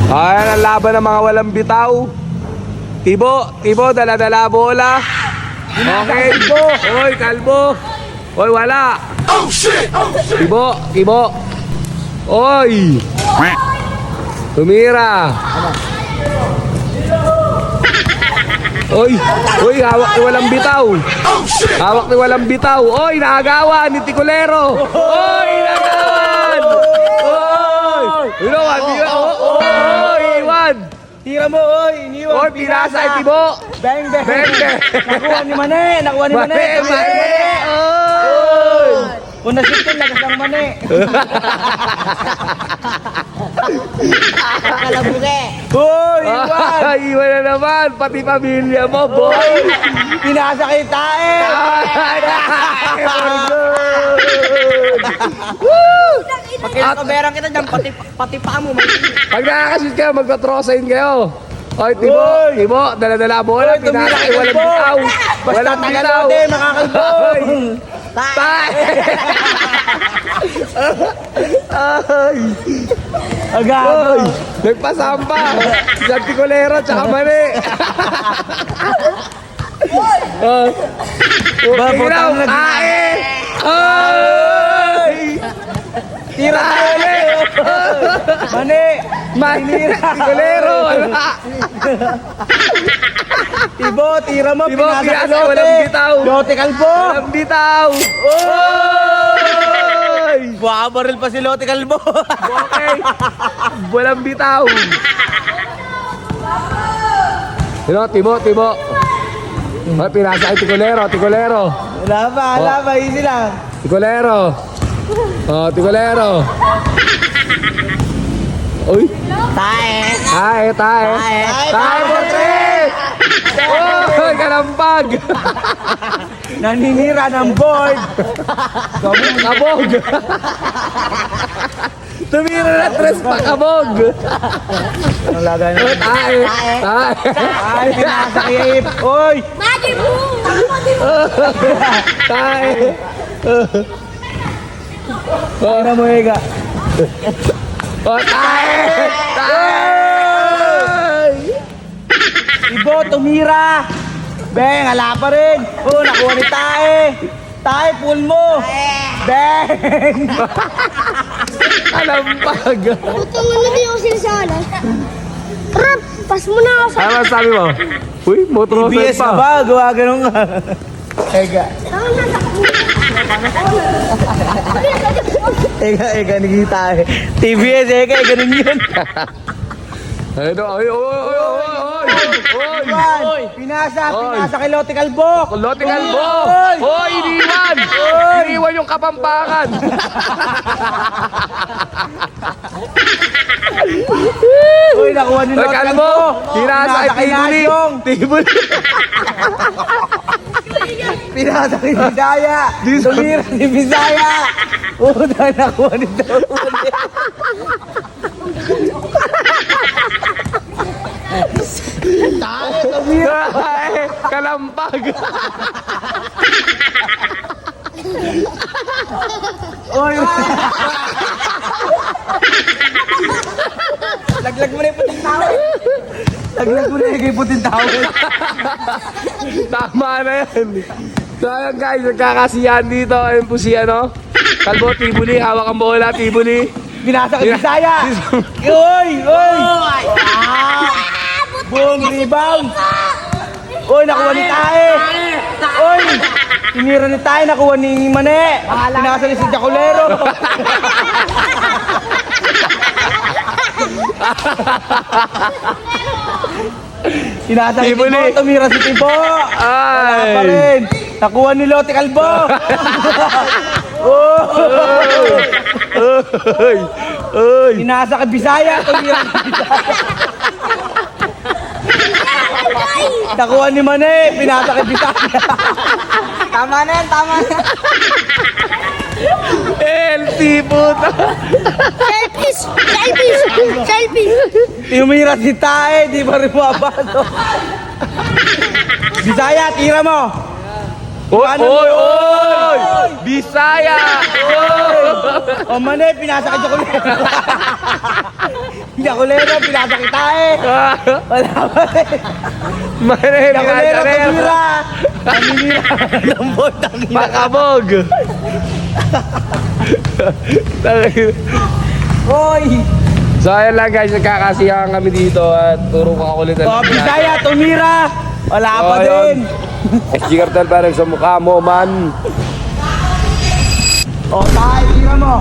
Ayan ang laban ng mga walang bitaw. Tibo, dala-dala bola. Okay. Oy, kalbo. Oy, wala. Tibo. Oy. Tumira. Oy, hawak ni walang bitaw. Hawak ni walang bitaw. Oy, naagawan ni Tikulero. Oy, naagawan. Iwan. Tira mo, oy, iniwan. Oy, pinasa ay Tibo. Bang. Nakuha ni Mane. Mane. Oy. Kung nasip ko, lagas ng Mane. Kalabuge. Oy, iwan. Iwan na naman, pati pamilya mo, boy. Pinasa kita eh. Pag kinakaberang kita dyan, pati pa mo. Pag nakakasit kayo, magtatrosain kayo. Oy, Tibo, dala-dala bola, pinasa ay walang bitaw. Basta Walang bitaw. Tagalote, makakalbong. Tay! Ay! Agad. Nagpasampa! Sa Tikulero, tsaka Mane! Babotang na Tae! Ay! Tira Tae! Mane. Mane! Tikulero! Wala! Tibo, tira mo. Tibo, Pinasa pinasa, Lote. walang bitaw. Lote kalbo. Walang bitaw! Oy! Buhabaril pa si Lote kalbo. Okay! Walang bitaw! Tibo! Ay, pinasa ay Tikulero! Wala pa, easy lang. Tikulero! Uy! Tae. Tae, Borte! Oh, kalampag! Naninira ng board. Kabog! Tumira na tres pa, kabog! Anong lagay na? Tae! Ay, pinasa kay Ip. Oy! Magi mo. Tae! Tira mo, Ega. Oh, tae! Ibo, tumira. Beng, ala pa rin. Oh, nakuha ni Tae. Tae, pull mo. Beng. Kalampag! Putang ano di ako sinasalan. Rap, pas mo na ako sa... Ano sabi mo? Uy, motorosay TBS na pa! ba? Gawa ganun nga. Ega. Ega, nagkita eh. TBS, Ega, ganun yun. Ano? Oy! Pinasa kay Lote Kalbo. Lote Kalbo! Oy! Hoy, iniwan! Iniwan yung Kapampangan! Uy, nakuha ni Lote Kalbo! Kalbo. Pinasa ay kay Tibuli! Nasyong. Tibuli! Pinasa kay Bisaya. Tumira ni Bisaya. Puta, nakuha ni Tibuli. Ay, kalampag! Oy! Laglag mo na yung puting tawel. Laglag mo na yung puting tawel. Tama na yan! So ayun guys, nagkakasiyahan dito. Ayun po si ano? Kalbo, Tibuli, hawak ang bola, Tibuli. Binasa kay Bisaya. Oy! Boom, rebound. Oy, nakuha ni Tae. Oy! Tinira ni Tae, nakuha ni Mane. Pinasa ni si Jaculero. Pinasa ni Tibo, Tibuli. tumira si Tibo. Wala pa Ay! rin. Nakuha ni Lote Kalbo. Oh! Oy! Pinasa kay Bisaya, tumira si Bisaya. Nakuha ni Mane, pinasa kay Bisaya. Tama na yan, tama na. LT puta! Selfies. Tumira si Tae, di pa rin mabado. Bisaya, tira mo. Oy, oy, oy! Bisaya! O mane, pinasakit ako ulit. Hindi ako lero, pinasakit tayo. Wala pa eh. Mane, Hindi ako lero, pinasarero. tumira. Taminira. Lambot, tangina. Makabog! Hoy! So ayun lang guys, nagkakasiyahan kami dito at turo ko ulit O, Bisaya, tumira. Wala pa Oh, yun. din. SG Cartel pa rin sa mukha mo, man. O, tayo, tira mo.